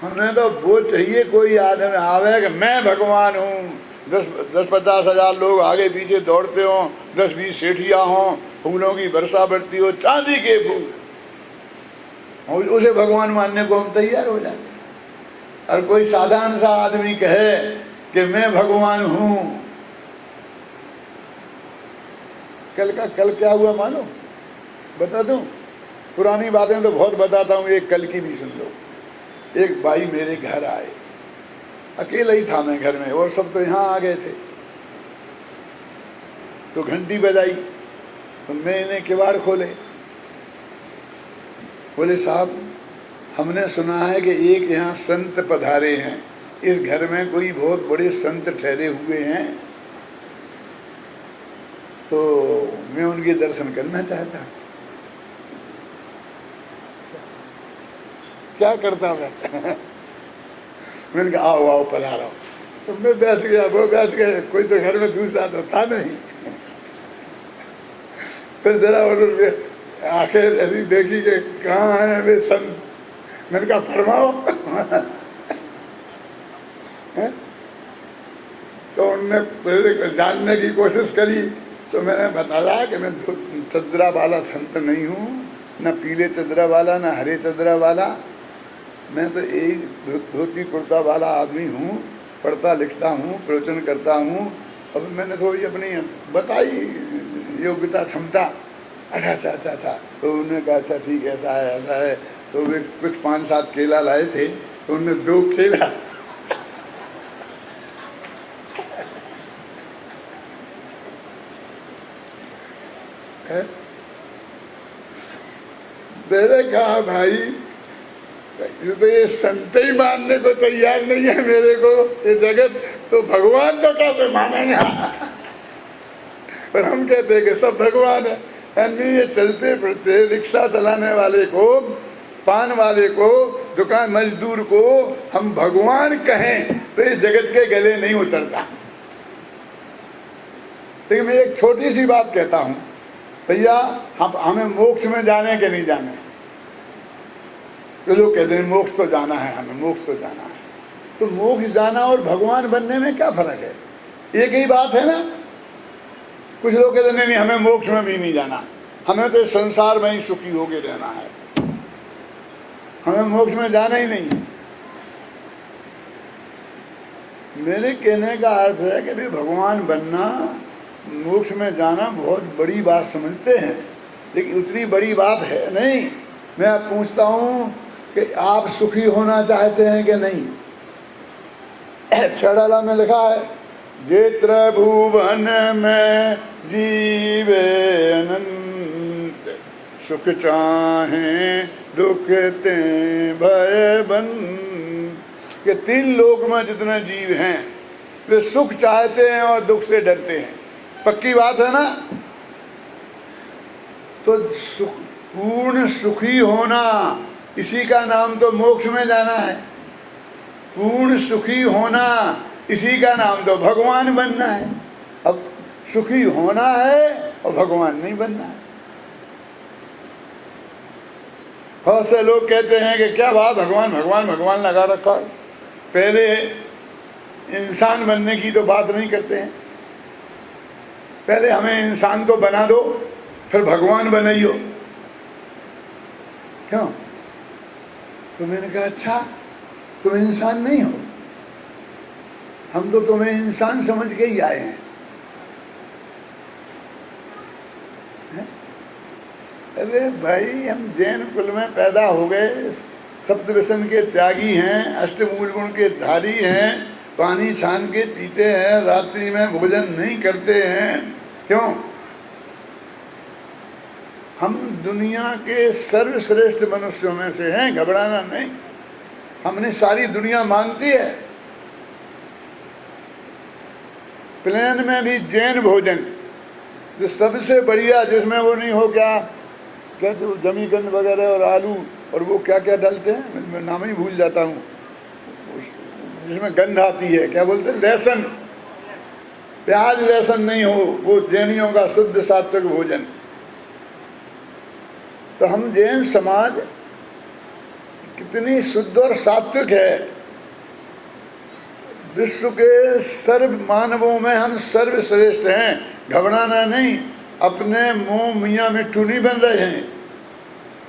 हमें तो वो चाहिए कोई आदमी आवे कि मैं भगवान हूँ, 10-50 हजार लोग आगे पीछे दौड़ते हों, 10-20 सेठियाँ हों, फूलों की वर्षा बढ़ती हो, चांदी के फूल, उसे भगवान मानने को हम तैयार हो जाते। और कोई साधारण सा आदमी कहे कि मैं भगवान हूँ, कल क्या हुआ मानो, बता दूं? पुरानी बातें तो बहुत बताता हूँ, एक कल की भी सुन लो। एक भाई मेरे घर आए, अकेला ही था मैं घर में, और सब तो यहाँ आ गए थे। तो घंटी बजाई तो मैंने किवाड़ खोले। बोले साहब, हमने सुना है कि एक यहाँ संत पधारे हैं, इस घर में कोई बहुत बड़े संत ठहरे हुए हैं, तो मैं उनके दर्शन करना चाहता हूँ। क्या करता मैं? मैंने कहा आओ आओ पधारो। तो मैं बैठ गया, वो बैठ गए, कोई तो घर में दूसरा तो था नहीं। फिर जरा उन्होंने आंखें ऐसी देखी कि कहाँ है वे संत। मैंने कहा फरमाओ। तो उनने मेरे जानने की कोशिश करी, तो मैंने बताया कि मैं चदरा वाला संत नहीं हूँ, न पीले चदरा वाला न हरे चदरा वाला, मैं तो यही धोती कुर्ता वाला आदमी हूँ, पढ़ता लिखता हूँ, प्रवचन करता हूँ। अब मैंने थोड़ी अपनी बताई योग्यता क्षमता। अच्छा। तो उन्होंने कहा अच्छा ठीक है, ऐसा है। तो वे कुछ 5-7 केला लाए थे, तो उनने 2 केला मैंने कहा भाई तो ये संत ही मानने को तैयार नहीं है मेरे को, ये जगत, तो भगवान तो कैसे मानेंगे? पर हम कहते हैं कि सब भगवान है। यानी ये चलते फिरते रिक्शा चलाने वाले को, पान वाले को, दुकान मजदूर को हम भगवान कहें तो ये जगत के गले नहीं उतरता। लेकिन मैं एक छोटी सी बात कहता हूँ, भैया हमें मोक्ष में जाने के नहीं जाने। तो लोग कहते हैं मोक्ष तो जाना है, हमें मोक्ष तो जाना है। तो मोक्ष जाना और भगवान बनने में क्या फर्क है? एक ही बात है ना। कुछ लोग कहते नहीं हमें मोक्ष में भी नहीं जाना, हमें तो संसार में ही सुखी होके रहना है, हमें मोक्ष में जाना ही नहीं है। मेरे कहने का अर्थ है कि भाई भगवान बनना, मोक्ष में जाना बहुत बड़ी बात समझते हैं, लेकिन उतनी बड़ी बात है नहीं। मैं आप पूछता हूँ कि आप सुखी होना चाहते हैं कि नहीं? छड़ाला में लिखा है, जेत्र भुवन में जीवे अनंत, सुख चाहें दुख ते भय बंद। कि 3 लोक में जितने जीव हैं वे सुख चाहते हैं और दुख से डरते हैं। पक्की बात है ना। तो पूर्ण सुखी होना, इसी का नाम तो मोक्ष में जाना है। पूर्ण सुखी होना, इसी का नाम तो भगवान बनना है। अब सुखी होना है और भगवान नहीं बनना है। बहुत से लोग कहते हैं कि क्या बात भगवान भगवान भगवान लगा रखा है, पहले इंसान बनने की तो बात नहीं करते हैं। पहले हमें इंसान तो बना दो, फिर भगवान बनाइयो। क्यों? तो मैंने कहा अच्छा तुम इंसान नहीं हो, हम तो तुम्हें इंसान समझ के ही आए हैं। अरे भाई हम जैन कुल में पैदा हो गए, सप्तव्यसन के त्यागी हैं, अष्टमूल गुण के धारी हैं, पानी छान के पीते हैं, रात्रि में भोजन नहीं करते हैं। क्यों? हम दुनिया के सर्वश्रेष्ठ मनुष्यों में से हैं, घबराना नहीं। हमने सारी दुनिया मानती है। प्लेन में भी जैन भोजन जो सबसे बढ़िया, जिसमें वो नहीं हो क्या कहते वो जमीकंद वगैरह और आलू और वो क्या क्या डालते हैं, मैं नाम ही भूल जाता हूँ, जिसमें गंध आती है, क्या बोलते हैं, लहसुन, प्याज लहसुन नहीं हो, वो जैनियों का शुद्ध सात्विक भोजन। तो हम जैन समाज कितनी शुद्ध और सात्विक है। विश्व के सर्व मानवों में हम सर्वश्रेष्ठ हैं, घबराना नहीं। अपने मुंह मियाँ मिट्ठू नहीं बन रहे हैं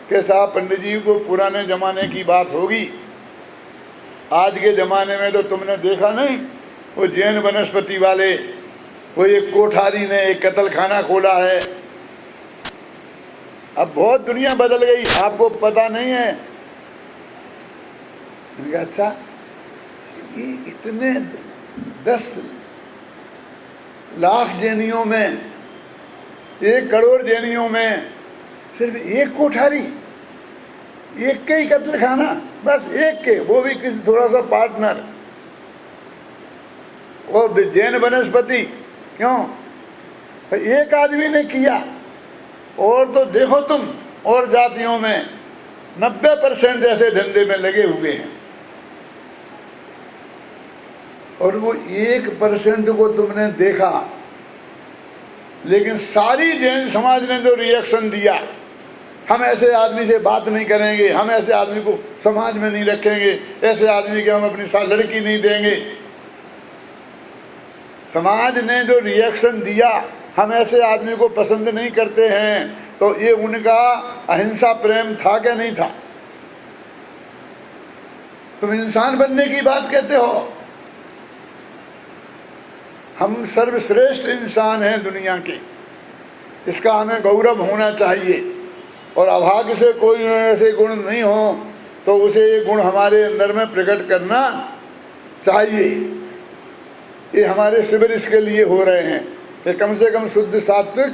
कि साहब पंडित जी को पुराने जमाने की बात होगी। आज के ज़माने में तो तुमने देखा नहीं, वो जैन वनस्पति वाले, वो एक कोठारी ने एक कत्ल खाना खोला है। अब बहुत दुनिया बदल गई, आपको पता नहीं है। मैंने कहा अच्छा, ये इतने 10 लाख जैनियों में, 1 करोड़ जैनियों में सिर्फ एक कोठारी, एक के ही कत्ल खाना, बस एक के, वो भी किसी थोड़ा सा पार्टनर। और जैन वनस्पति क्यों? एक आदमी ने किया। और तो देखो तुम और जातियों में 90% ऐसे धंधे में लगे हुए हैं, और वो 1% को तुमने देखा। लेकिन सारी जैन समाज ने जो रिएक्शन दिया, हम ऐसे आदमी से बात नहीं करेंगे, हम ऐसे आदमी को समाज में नहीं रखेंगे, ऐसे आदमी के हम अपनी साथ लड़की नहीं देंगे। समाज ने जो रिएक्शन दिया, हम ऐसे आदमी को पसंद नहीं करते हैं, तो ये उनका अहिंसा प्रेम था क्या नहीं था? तुम इंसान बनने की बात कहते हो। हम सर्वश्रेष्ठ इंसान हैं दुनिया के, इसका हमें गौरव होना चाहिए। और अभाग्य से कोई ऐसे गुण नहीं हो तो उसे ये गुण हमारे अंदर में प्रकट करना चाहिए। ये हमारे शिविर इसके लिए हो रहे हैं कि कम से कम शुद्ध सात्विक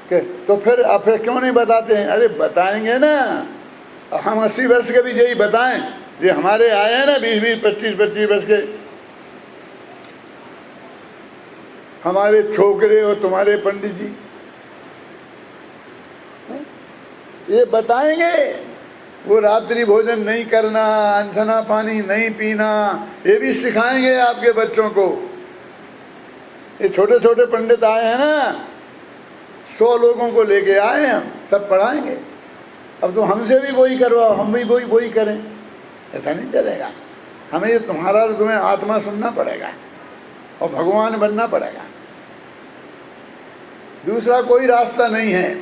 के। तो फिर क्यों नहीं बताते हैं? अरे बताएंगे ना, हम 80 वर्ष के भी यही बताएं। ये हमारे आए हैं ना 20-20, 25-25 वर्ष के, हमारे छोकरे और तुम्हारे पंडित जी, ये बताएंगे। वो रात्रि भोजन नहीं करना, अनसना पानी नहीं पीना, ये भी सिखाएंगे आपके बच्चों को। ये छोटे छोटे पंडित आए हैं ना, 100 लोगों को लेके आए, हम सब पढ़ाएंगे। अब तो हमसे भी वही करवाओ, हम भी वही करें, ऐसा नहीं चलेगा। हमें ये तुम्हारा तुम्हें आत्मा सुनना पड़ेगा और भगवान बनना पड़ेगा, दूसरा कोई रास्ता नहीं है।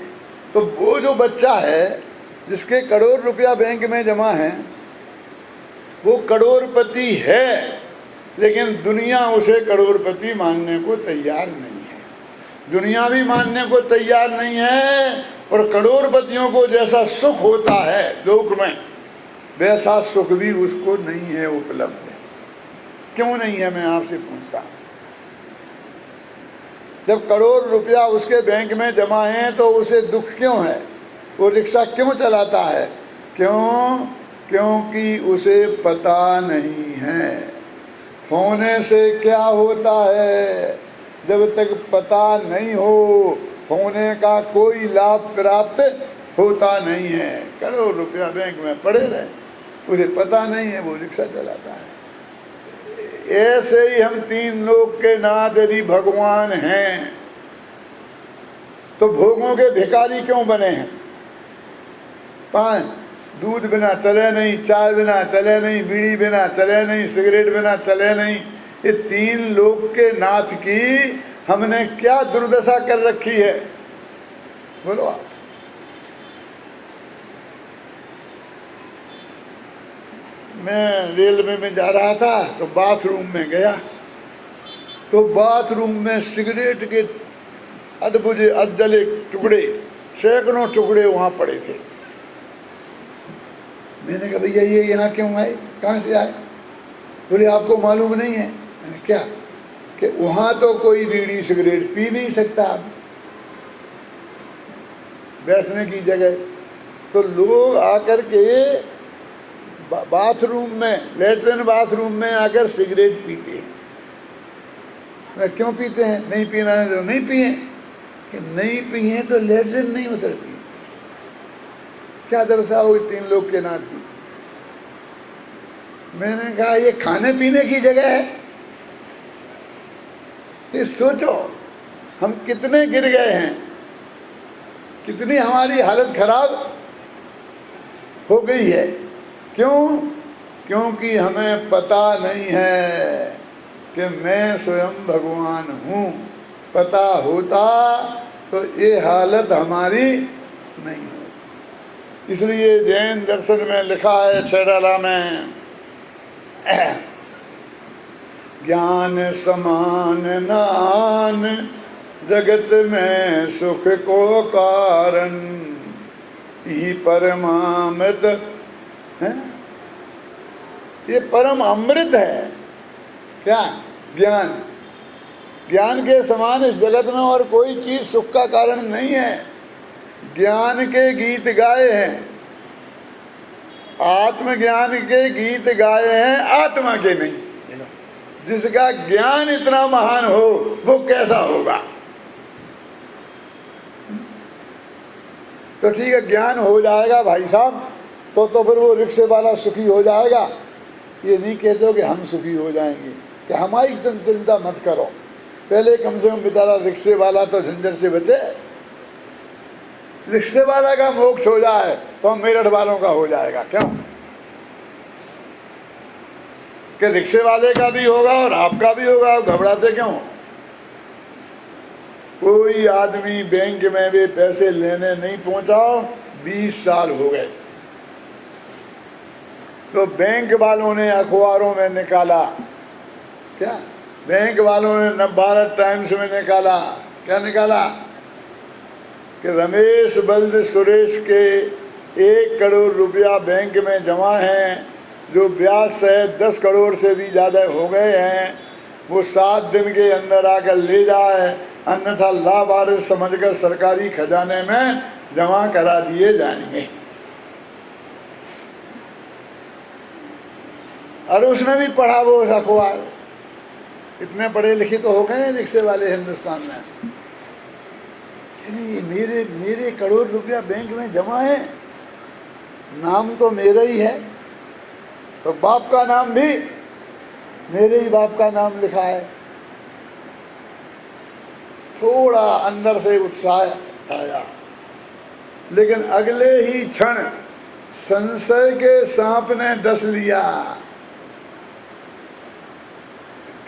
तो वो जो बच्चा है जिसके करोड़ रुपया बैंक में जमा है, वो करोड़पति है, लेकिन दुनिया उसे करोड़पति मानने को तैयार नहीं है। दुनिया भी मानने को तैयार नहीं है। और करोड़पतियों को जैसा सुख होता है लोक में, वैसा सुख भी उसको नहीं है उपलब्ध। क्यों नहीं है, मैं आपसे पूछता। जब करोड़ रुपया उसके बैंक में जमा है तो उसे दुख क्यों है? वो रिक्शा क्यों चलाता है? क्यों? क्योंकि उसे पता नहीं है होने से क्या होता है। जब तक पता नहीं हो, होने का कोई लाभ प्राप्त होता नहीं है। करोड़ रुपया बैंक में पड़े रहे, उसे पता नहीं है, वो रिक्शा चलाता है। ऐसे ही हम 3 लोक के नाथ यदि भगवान हैं तो भोगों के भिखारी क्यों बने हैं? 5 दूध बिना चले नहीं, चाय बिना चले नहीं, बीड़ी बिना चले नहीं, सिगरेट बिना चले नहीं। ये 3 लोक के नाथ की हमने क्या दुर्दशा कर रखी है, बोलो आप। मैं रेलवे में जा रहा था तो बाथरूम में गया, तो बाथरूम में सिगरेट के अधबुझे अधजले टुकड़े, सैकड़ों टुकड़े वहाँ पड़े थे। मैंने कहा भैया ये यहाँ क्यों आए, कहाँ से आए? बोले आपको मालूम नहीं है। मैंने क्या? कि वहाँ तो कोई बीड़ी सिगरेट पी नहीं सकता आप, बैठने की जगह। तो लोग आकर के बाथरूम में, लेटरिन बाथरूम में आकर सिगरेट पीते हैं। मैं क्यों पीते हैं? नहीं पीना है तो नहीं पिए, कि नहीं पिए तो लेटरिन नहीं उतरती। क्या दर्शाओ 3 लोग के नाथ की? मैंने कहा ये खाने पीने की जगह है। ये सोचो हम कितने गिर गए हैं, कितनी हमारी हालत खराब हो गई है। क्यों? क्योंकि हमें पता नहीं है कि मैं स्वयं भगवान हूँ। पता होता तो ये हालत हमारी नहीं होती। इसलिए जैन दर्शन में लिखा है छैडाला में, ज्ञान समान नान जगत में सुख को कारण, ही परमामृत है। ये परम अमृत है। क्या? ज्ञान। ज्ञान के समान इस जगत में और कोई चीज सुख का कारण नहीं है। ज्ञान के गीत गाए हैं, आत्मज्ञान के गीत गाए हैं, आत्मा के नहीं। जिसका ज्ञान इतना महान हो वो कैसा होगा? तो ठीक है, ज्ञान हो जाएगा भाई साहब, तो फिर वो रिक्शे वाला सुखी हो जाएगा। ये नहीं कहते हो कि हम सुखी हो जाएंगे, कि हमारी चिंता मत करो, पहले कम से कम बेचारा रिक्शे वाला तो झंझट से बचे। रिक्शे वाला का मोक्ष हो जाए तो हम मेरठ वालों का हो जाएगा। क्यों? कि रिक्शे वाले का भी होगा और आपका भी होगा, घबराते क्यों? कोई आदमी बैंक में भी पैसे लेने नहीं पहुंचा, 20 साल हो गए, तो बैंक वालों ने अखबारों में निकाला, क्या बैंक वालों ने भारत टाइम्स में निकाला, क्या निकाला कि रमेश बल्द सुरेश के 1 करोड़ रुपया बैंक में जमा हैं, जो ब्याज सहित 10 करोड़ से भी ज़्यादा हो गए हैं, वो 7 दिन के अंदर आकर ले जाए, अन्यथा लावारिस समझकर सरकारी खजाने में जमा करा दिए जाएंगे। और उसने भी पढ़ा वो अखबार। इतने पढ़े लिखे तो हो गए रिक्शे वाले हिंदुस्तान में। मेरे करोड़ रुपया बैंक में जमा है, नाम तो मेरा ही है, तो बाप का नाम भी मेरे ही बाप का नाम लिखा है। थोड़ा अंदर से उत्साह आया, लेकिन अगले ही क्षण संशय के सांप ने डस लिया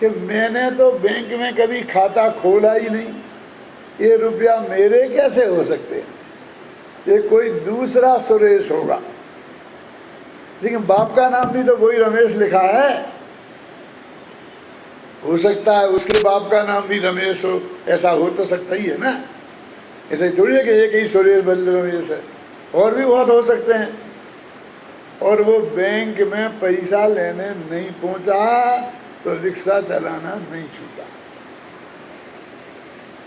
कि मैंने तो बैंक में कभी खाता खोला ही नहीं, ये रुपया मेरे कैसे हो सकते हैं? ये कोई दूसरा सुरेश होगा, लेकिन बाप का नाम भी तो वही रमेश लिखा है। हो सकता है उसके बाप का नाम भी रमेश हो, ऐसा हो तो सकता ही है ना। ऐसा थोड़ी है कि एक ही सुरेश बल्द रमेश है, और भी बहुत हो सकते हैं। और वो बैंक में पैसा लेने नहीं पहुंचा तो रिक्शा चलाना नहीं छूटा,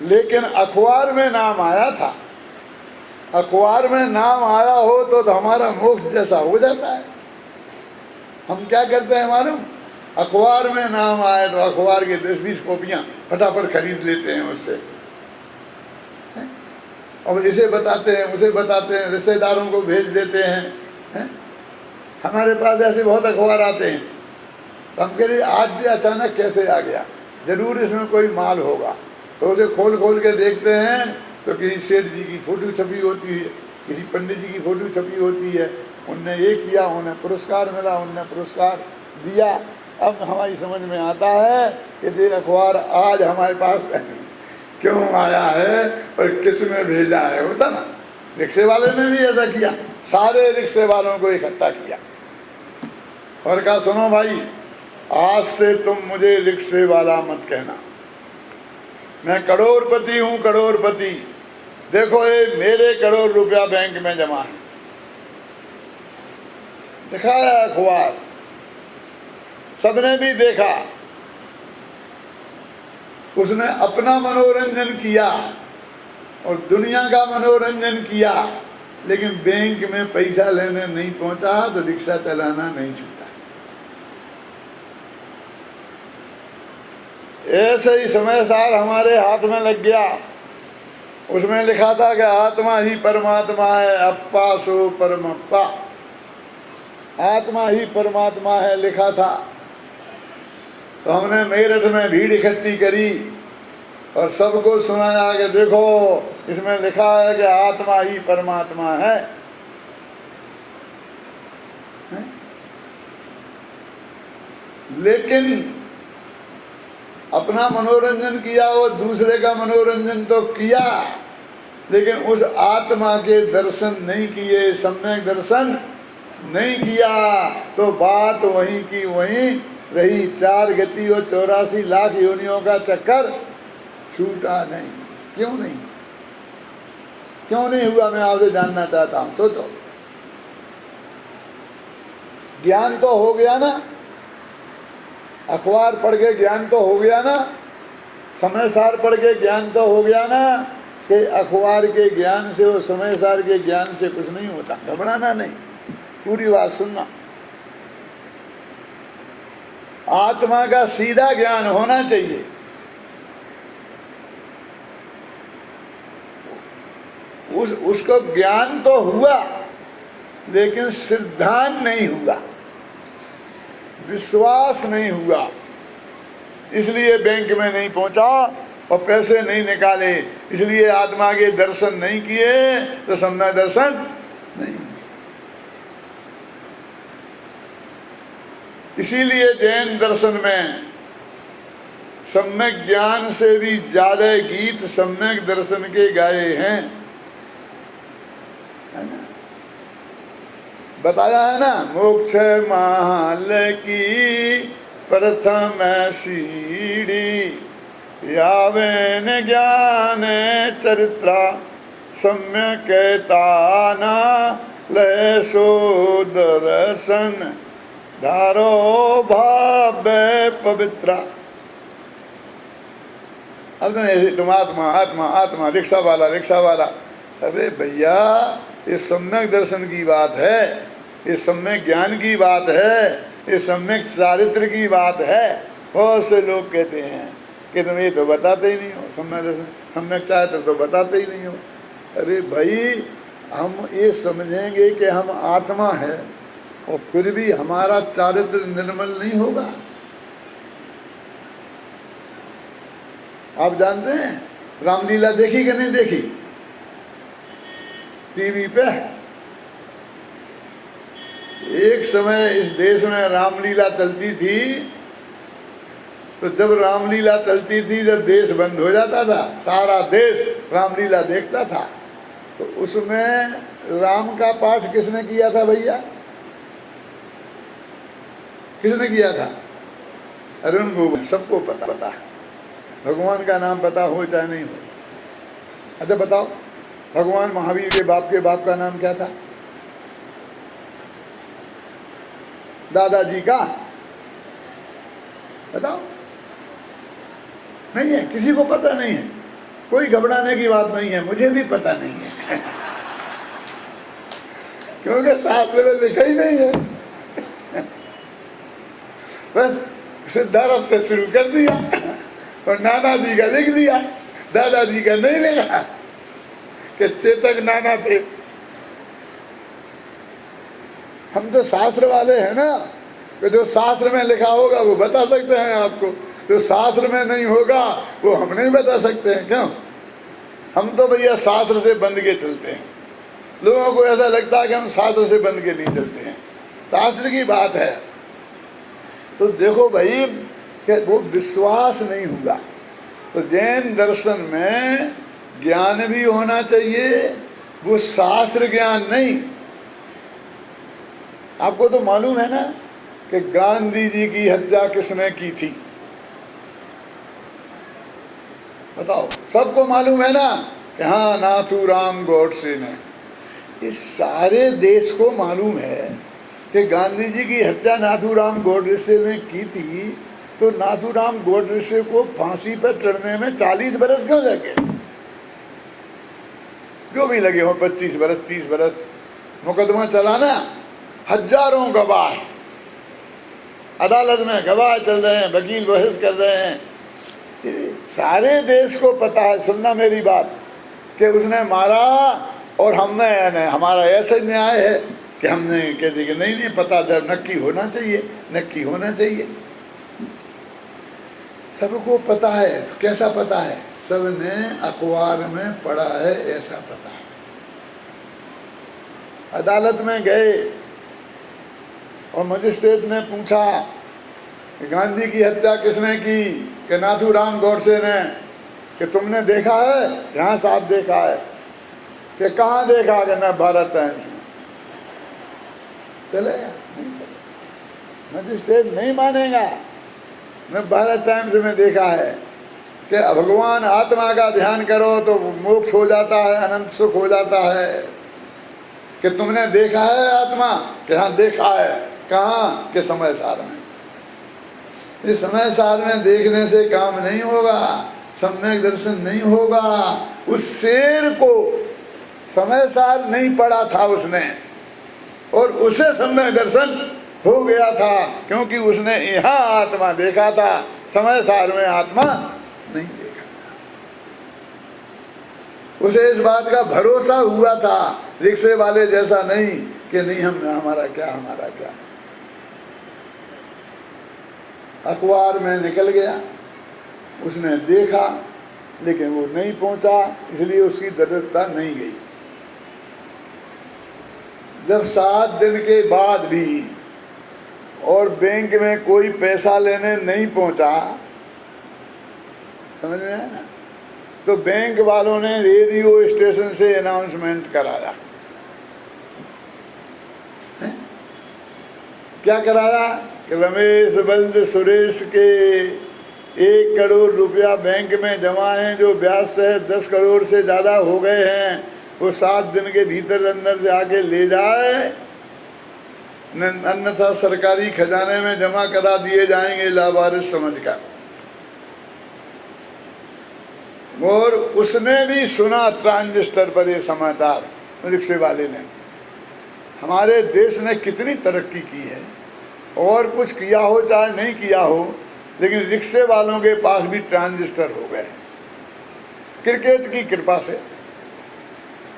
लेकिन अखबार में नाम आया था। अखबार में नाम आया हो तो हमारा मोक्ष जैसा हो जाता है। हम क्या करते हैं मालूम? अखबार में नाम आए तो अखबार की 10-20 कॉपियाँ फटाफट खरीद लेते हैं उससे, और इसे बताते हैं उसे बताते हैं, रिश्तेदारों को भेज देते हैं। हमारे पास ऐसे बहुत अखबार आते हैं, तो हम कह रहे आज भी अचानक कैसे आ गया, जरूर इसमें कोई माल होगा। तो उसे खोल खोल के देखते हैं तो किसी सेठ जी की फ़ोटो छपी होती है, किसी पंडित जी की फ़ोटो छपी होती है, उनने ये किया, उन्हें पुरस्कार मिला, उनने पुरस्कार दिया। अब हमारी समझ में आता है कि ये अखबार आज हमारे पास क्यों आया है और किस में भेजा है। होता ना, रिक्शे वाले ने भी ऐसा किया, सारे रिक्शे वालों को इकट्ठा किया और कहा सुनो भाई, आज से तुम मुझे रिक्शे वाला मत कहना, मैं करोड़पति हूँ, करोड़पति। देखो ये मेरे करोड़ रुपया बैंक में जमा है। दिखाया अखबार, सबने भी देखा। उसने अपना मनोरंजन किया और दुनिया का मनोरंजन किया, लेकिन बैंक में पैसा लेने नहीं पहुंचा तो रिक्शा चलाना नहीं छूटा। ऐसे ही समय सार हमारे हाथ में लग गया। उसमें लिखा था कि आत्मा ही परमात्मा है, अप्पा सो परमप्पा, आत्मा ही परमात्मा है लिखा था। तो हमने मेरठ में भीड़ इकट्ठी करी और सबको सुनाया कि देखो इसमें लिखा है कि आत्मा ही परमात्मा है। लेकिन अपना मनोरंजन किया, वो दूसरे का मनोरंजन तो किया, लेकिन उस आत्मा के दर्शन नहीं किए, सम्यक दर्शन नहीं किया, तो बात वहीं की वहीं रही। 4 गति और 84 लाख योनियों का चक्कर छूटा नहीं। क्यों नहीं, क्यों नहीं हुआ, मैं आपसे जानना चाहता हूं। सोचो, ज्ञान तो हो गया ना, अखबार पढ़ के ज्ञान तो हो गया ना, समय सार पढ़ के ज्ञान तो हो गया ना, कि अखबार के ज्ञान से और समय सार के ज्ञान से कुछ नहीं होता। घबराना नहीं, पूरी बात सुनना। आत्मा का सीधा ज्ञान होना चाहिए। उसको ज्ञान तो हुआ, लेकिन सिद्धांत नहीं हुआ, विश्वास नहीं हुआ, इसलिए बैंक में नहीं पहुंचा और पैसे नहीं निकाले, इसलिए आत्मा के दर्शन नहीं किए, तो सम्यक दर्शन नहीं। इसीलिए जैन दर्शन में सम्यक ज्ञान से भी ज्यादा गीत सम्यक दर्शन के गाए हैं, है ना? बताया है ना, मोक्ष महाल की प्रथम सीढ़ी, यावेन ज्ञान चरित्रा सम्यक ताना लय सो दर्शन धारो भाव पवित्रा। अब तुम आत्मा आत्मा आत्मा, रिक्शा वाला रिक्शा वाला, अरे भैया ये सम्यक दर्शन की बात है, ये सम्यक ज्ञान की बात है, ये सम्यक चारित्र की बात है। बहुत से लोग कहते हैं कि तुम ये तो बताते ही नहीं हो, सम्यक दर्शन सम्यक चारित्र तो बताते ही नहीं हो। अरे भाई, हम ये समझेंगे कि हम आत्मा है और फिर भी हमारा चारित्र निर्मल नहीं होगा। आप जानते हैं रामलीला देखी कि नहीं देखी? टीवी पे एक समय इस देश में रामलीला चलती थी, तो जब रामलीला चलती थी, जब देश बंद हो जाता था, सारा देश रामलीला देखता था, तो उसमें राम का पाठ किसने किया था भैया? किसने किया था? अरुण गोविंद। सबको पता है, भगवान का नाम पता हो चाहे नहीं हो। अच्छा बताओ, भगवान महावीर के बाप का नाम क्या था? दादाजी का बताओ। नहीं है, किसी को पता नहीं है। कोई घबराने की बात नहीं है, मुझे भी पता नहीं है क्योंकि शास्त्र में लिखा ही नहीं है। बस सिद्धार्थ से शुरू कर दिया और नाना जी का लिख दिया, दादाजी का नहीं लिखा कि चेतक नाना थे। हम तो शास्त्र वाले हैं ना, कि जो शास्त्र में लिखा होगा वो बता सकते हैं आपको, जो शास्त्र में नहीं होगा वो हम नहीं बता सकते हैं। क्यों? हम तो भैया शास्त्र से बंध के चलते हैं। लोगों को ऐसा लगता है कि हम शास्त्र से बंध के नहीं चलते हैं, शास्त्र की बात है। तो देखो भाई कि वो विश्वास नहीं हुआ। तो जैन दर्शन में ज्ञान भी होना चाहिए, वो शास्त्र ज्ञान नहीं। आपको तो मालूम है ना कि गांधी जी की हत्या किसने की थी? बताओ, सबको मालूम है ना कि हाँ, नाथूराम गोडसे ने। इस सारे देश को मालूम है कि गांधी जी की हत्या नाथूराम गोडसे ने की थी, तो नाथूराम गोडसे को फांसी पर चढ़ने में 40 बरस क्यों लगे? जो भी लगे हो, 25 बरस 30 बरस, मुकदमा चलाना, हजारों गवाह अदालत में गवाह चल रहे हैं, वकील बहस कर रहे हैं, सारे देश को पता है। सुनना मेरी बात, कि उसने मारा और हमने, हमारा ऐसा न्याय है कि हमने कह दी कि नहीं पता, जब नक्की होना चाहिए, नक्की होना चाहिए। सबको पता है। कैसा पता है? सबने अखबार में पढ़ा है, ऐसा पता है। अदालत में गए और मजिस्ट्रेट ने पूछा कि गांधी की हत्या किसने की, कि नाथूराम गोडसे ने, कि तुमने देखा है? यहाँ साफ देखा है। कि कहाँ देखा? कि न भारत टाइम्स में। चलेगा? नहीं चलेगा, मजिस्ट्रेट नहीं मानेगा। मैं भारत टाइम्स में देखा है कि भगवान आत्मा का ध्यान करो तो मोक्ष हो जाता है, अनंत सुख हो जाता है। कि तुमने देखा है आत्मा? कि हाँ देखा है। कहाँ? कि समय सार में। इस समय सार में देखने से काम नहीं होगा, सम्यक दर्शन नहीं होगा। उस शेर को समय सार नहीं पड़ा था उसने, और उसे सम्यक दर्शन हो गया था, क्योंकि उसने यहाँ आत्मा देखा था, समय सार में आत्मा नहीं देखा था। उसे इस बात का भरोसा हुआ था, रिक्शे वाले जैसा नहीं कि नहीं हम हमारा क्या, हमारा क्या। अखबार में निकल गया, उसने देखा, लेकिन वो नहीं पहुंचा, इसलिए उसकी दरिद्रता नहीं गई। जब 7 दिन के बाद भी और बैंक में कोई पैसा लेने नहीं पहुंचा, समझ में आया ना, तो बैंक वालों ने रेडियो स्टेशन से अनाउंसमेंट कराया। क्या कराया? कि रमेश बल्द सुरेश के 1 करोड़ रुपया बैंक में जमा हैं, जो ब्याज से 10 करोड़ से ज़्यादा हो गए हैं, वो 7 दिन के भीतर अंदर से आके ले जाए, अन्यथा सरकारी खजाने में जमा करा दिए जाएंगे लावारिस समझकर। और उसने भी सुना ट्रांजिस्टर पर ये समाचार, रिक्शे वाले ने। हमारे देश ने कितनी तरक्की की है, और कुछ किया हो चाहे नहीं किया हो, लेकिन रिक्शे वालों के पास भी ट्रांजिस्टर हो गए, क्रिकेट की कृपा से।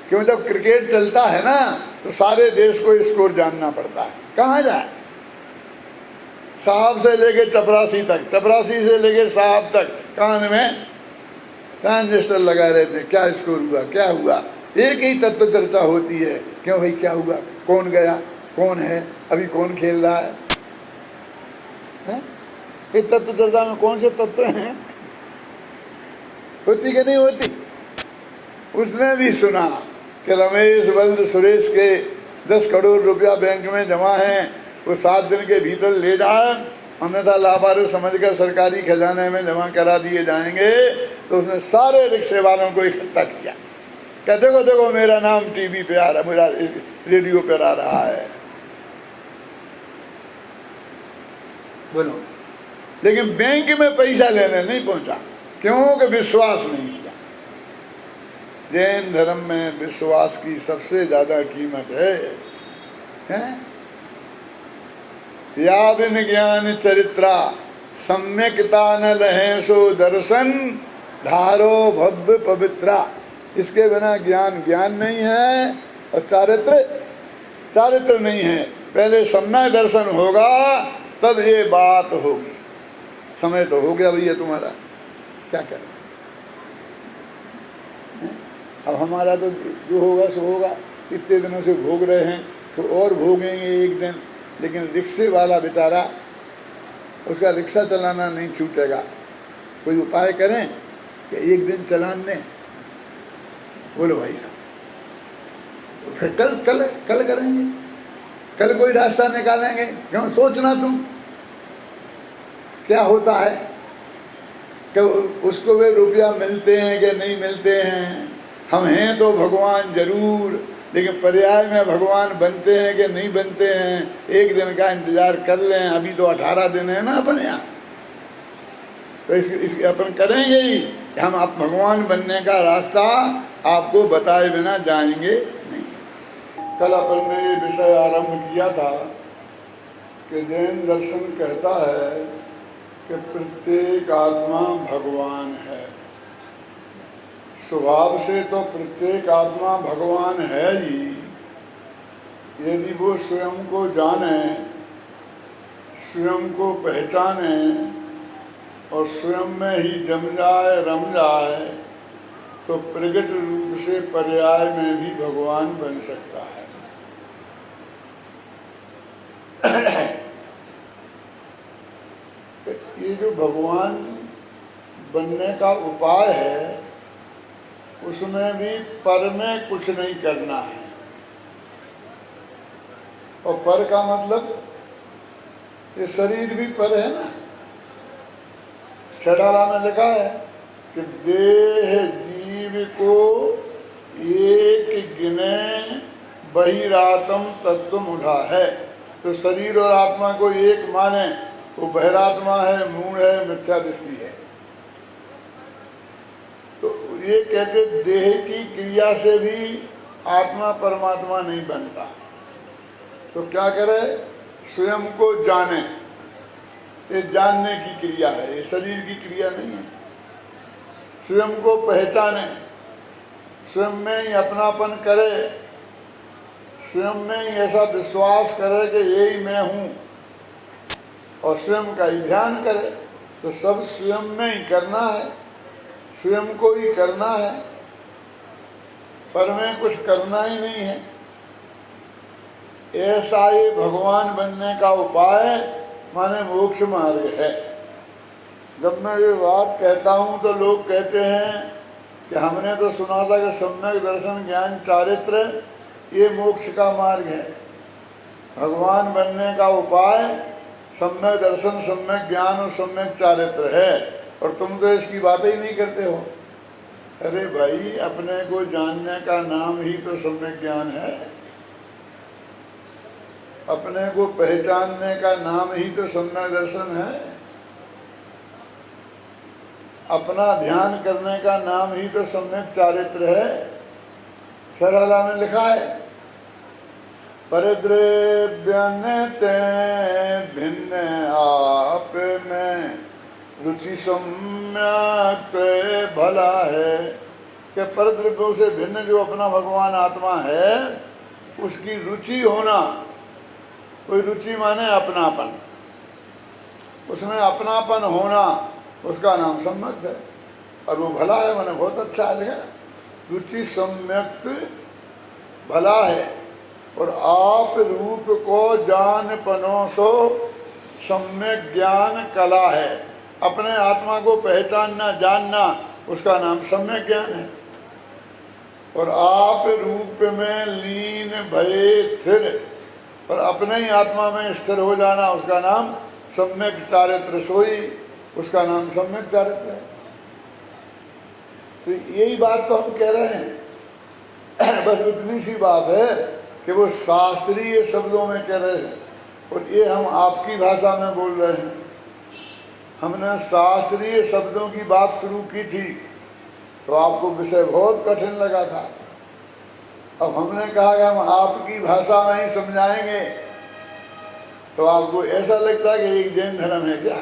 क्यों? जब क्रिकेट चलता है ना, तो सारे देश को स्कोर जानना पड़ता है। कहाँ जाए? साहब से लेके चपरासी तक, चपरासी से लेके साहब तक कान में ट्रांजिस्टर लगा रहते, क्या स्कोर हुआ, क्या हुआ। एक ही तत्व चर्चा होती है, क्यों भाई क्या हुआ, कौन गया, कौन है, अभी कौन खेल रहा है। इस तत्व चर्चा में कौन से तत्व हैं? होती कि नहीं होती? उसने भी सुना कि रमेश बल्द सुरेश के 10 करोड़ रुपया बैंक में जमा हैं, वो 7 दिन के भीतर ले जाए, अन्यथा लावारिस समझकर सरकारी खजाने में जमा करा दिए जाएंगे। तो उसने सारे रिक्शे वालों को इकट्ठा किया, क्या देखो देखो मेरा नाम टीवी पे आ रहा, मेरा रेडियो पे आ रहा है, बोलो। लेकिन बैंक में पैसा लेने नहीं पहुंचा, क्योंकि विश्वास नहीं किया। जैन धर्म में विश्वास की सबसे ज्यादा कीमत है? या बिन ज्ञान चरित्रा सम्यकता न लहे सो दर्शन धारो भव्य पवित्रा। इसके बिना ज्ञान ज्ञान नहीं है, और चारित्र नहीं है। पहले सम्यक दर्शन होगा, तब ये बात होगी। समय तो हो गया भैया तुम्हारा, क्या करें? अब हमारा तो जो होगा सो होगा, इतने दिनों से भोग रहे हैं, तो और भोगेंगे एक दिन। लेकिन रिक्शे वाला बेचारा, उसका रिक्शा चलाना नहीं छूटेगा। कोई उपाय करें कि एक दिन चलान दें? बोलो भाई साहब, तो फिर कल करेंगे, कल कोई रास्ता निकालेंगे। क्यों? सोचना तुम क्या होता है कि उसको वे रुपया मिलते हैं कि नहीं मिलते हैं। हम हैं तो भगवान जरूर, लेकिन पर्याय में भगवान बनते हैं कि नहीं बनते हैं, एक दिन का इंतजार कर लें। अभी तो 18 दिन है ना अपने यहाँ, तो इसके अपन करेंगे ही। हम आप भगवान बनने का रास्ता आपको बताए बिना जाएंगे नहीं। कल अपन ने ये विषय आरंभ किया था कि जैन दर्शन कहता है कि प्रत्येक आत्मा भगवान है। स्वभाव से तो प्रत्येक आत्मा भगवान है ही। यदि वो स्वयं को जाने, स्वयं को पहचाने और स्वयं में ही जम जाए, रम जाए, तो प्रकट रूप से पर्याय में भी भगवान बन सकता है। ये जो भगवान बनने का उपाय है उसमें भी पर में कुछ नहीं करना है। और पर का मतलब ये शरीर भी पर है ना। छड़ाला में लिखा है कि देह जीव को एक गिने बहिरात्म तत्व मुढ़ा है। तो शरीर और आत्मा को एक माने वो बहिरात्मा है, मूढ़ है, मिथ्या दृष्टि है। तो ये कहते देह की क्रिया से भी आत्मा परमात्मा नहीं बनता। तो क्या करे, स्वयं को जाने। ये जानने की क्रिया है, ये शरीर की क्रिया नहीं है। स्वयं को पहचाने, स्वयं में ही अपनापन करे, स्वयं में ही ऐसा विश्वास करे कि यही मैं हूँ और स्वयं का ही ध्यान करे। तो सब स्वयं में ही करना है, स्वयं को ही करना है, पर में कुछ करना ही नहीं है। ऐसा ये भगवान बनने का उपाय माने मोक्ष मार्ग है। जब मैं ये बात कहता हूँ तो लोग कहते हैं कि हमने तो सुना था कि सम्यक दर्शन ज्ञान चारित्र ये मोक्ष का मार्ग है। भगवान बनने का उपाय सम्यक दर्शन, सम्यक ज्ञान और सम्यक चारित्र है, और तुम तो इसकी बात ही नहीं करते हो। अरे भाई, अपने को जानने का नाम ही तो सम्यक ज्ञान है, अपने को पहचानने का नाम ही तो सम्यक दर्शन है, अपना ध्यान करने का नाम ही तो सम्यक चारित्र है। छड़ाला में लिखा है परिद्रव्यन्ते भिन्न आप में रुचि सम्यक भला है। कि परद्रव्यों से भिन्न जो अपना भगवान आत्मा है उसकी रुचि होना, कोई रुचि माने अपनापन, उसमें अपनापन होना, उसका नाम सम्यक है। और वो भला है माने बहुत अच्छा है। लेकिन रुचि सम्यक भला है। और आप रूप को जान पनो सो सम्यक ज्ञान कला है। अपने आत्मा को पहचानना, जानना, उसका नाम सम्यक ज्ञान है। और आप रूप में लीन भये स्थिर, और अपने ही आत्मा में स्थिर हो जाना, उसका नाम सम्यक चारित्र सोई, उसका नाम सम्यक चारित्र है। तो यही बात तो हम कह रहे हैं। बस उतनी सी बात है कि वो शास्त्रीय शब्दों में कह रहे हैं और ये हम आपकी भाषा में बोल रहे हैं। हमने शास्त्रीय शब्दों की बात शुरू की थी तो आपको विषय बहुत कठिन लगा था। अब हमने कहा कि हम आपकी भाषा में ही समझाएंगे तो आपको ऐसा लगता है कि एक जैन धर्म है क्या।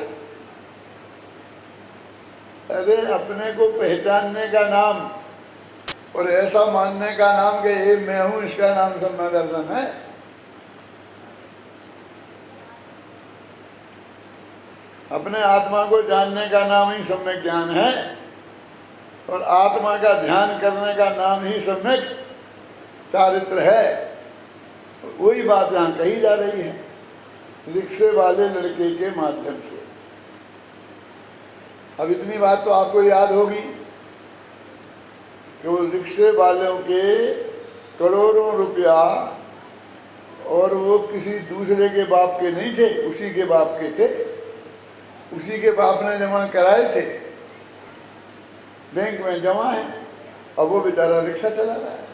अरे, अपने को पहचानने का नाम और ऐसा मानने का नाम कि ये मैं हूं, इसका नाम सम्यक दर्शन है। अपने आत्मा को जानने का नाम ही सम्यक ज्ञान है और आत्मा का ध्यान करने का नाम ही सम्यक चारित्र है। वही बात यहाँ कही जा रही है रिक्शे वाले लड़के के माध्यम से। अब इतनी बात तो आपको याद होगी कि वो रिक्शे वालों के करोड़ों रुपया, और वो किसी दूसरे के बाप के नहीं थे, उसी के बाप के थे। उसी के बाप ने जमा कराए थे, बैंक में जमा है, और वो बेचारा रिक्शा चला रहा है।